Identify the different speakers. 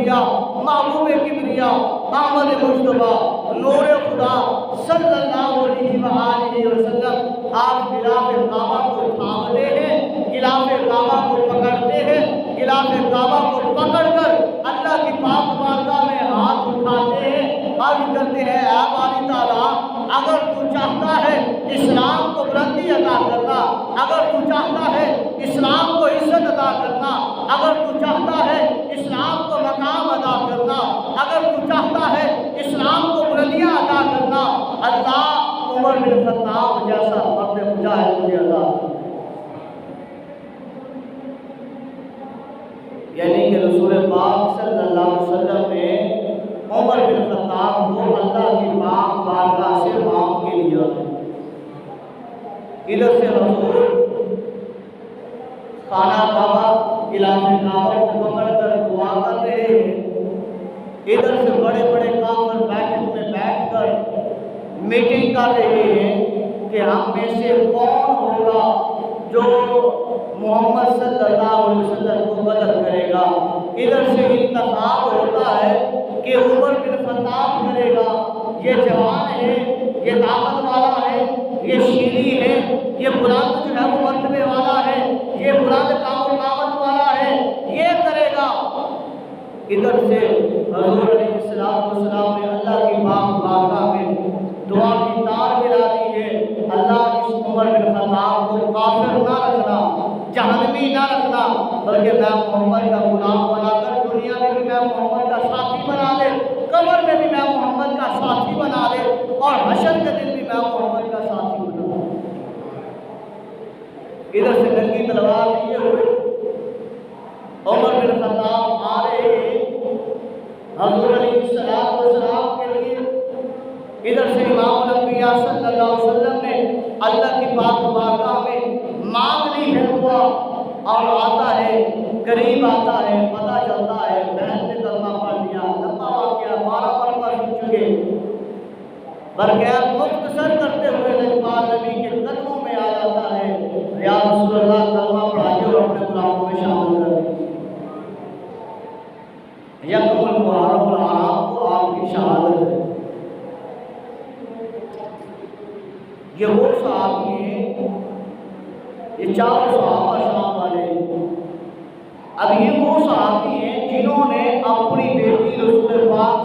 Speaker 1: अंबिया महबूब किबरिया अहमद मुस्तफा नूर खुदा सल्लल्लाहु अलैहि वसल्लम आप गिलाफ काबा को थामते हैं, गिलाफ काबा को पकड़ते हैं, गिलाफ काबा को पकड़कर अल्लाह की पाक बारगाह में हाथ उठाते हैं, अर्ज करते हैं ऐ बारी ताला, अगर तू चाहता है इस्लाम को बुलंदी अता करना, अगर तू चाहता है इस्लाम को इज्जत अता करना, अगर तू चाहता है इस्लाम को मकाम अदा करना, अगर तू चाहता है इस्लाम को बुलंदियाँ अदा करना, अल्लाह उमर बिन खत्ताब जैसा मर्द मुजाहिद मुझे अता। यानी कि रसूल पाक सल्लल्लाहु अलैहि वसल्लम ने उमर बिन खत्ताब को अल्लाह की पाक बारगाह से मांग के लिया है। इधर से रसूल खाना काबा इलाके काबा को पकड़ कर दुआ कर रहे हैं, इधर से बड़े बड़े काफिर बैठक में बैठकर मीटिंग कर रहे हैं कि हम में से कौन होगा जो मोहम्मद सल्लल्लाहु अलैहि वसल्लम को कत्ल करेगा। इधर से इंतखाब होता है कि उमर बिन खत्ताब करेगा, ये जवान है, ये ताकत वाला है, ये शीरी है, ये बुलंद जो है वो मर्तबे वाला है, ये बुलंद कामत वाला है, ये करेगा। इधर से हज़ूर अलैहिस्सलाम ने अल्लाह की पाक बारगाह में दुआ की तार मिला दी है, अल्लाह इस उमर बिन खत्ताब को काफिर ना रखना, जहन्नमी ना रखना, बल्कि मैं मोहम्मद का गुलाम बनाकर दुनिया में भी मैं मोहम्मद का साथी बना दे, कब्र में भी मैं मोहम्मद का साथी बना दे, और हशर के दिन भी मैं मोहम्मद का साथी बना दे। इधर से नंगी तलवार लिए हुए उमर बिन खत्ताब आ रहे हैं हज़ूर अलैहिस्सलाम के लिए। इधर से इमाम अंबिया सल्लल्लाहु अलैहि वसल्लम ने अल्लाह की पाक बारगाह में मांग ली है दुआ, और आता है करीब आता है, पता चलता है बहन ने कलमा पढ़ लिया, लंबा वाक़या 12 मरतबा सुन चुके, बरगैर मुख्तसर करते हुए लजपाल नबी के कदमों में आ जाता है, या रसूलल्लाह कलमा पढ़ाइए और अपने गुलामों में शामिल कर दीजिए। यकमुल मुहर्रम आराम को आपकी शहादत है। ये वो सहाबी हैं, ये चारों सहाबा शाम वाले, अब ये वो सहाबी हैं जिन्होंने अपनी बेटी रसूल पाक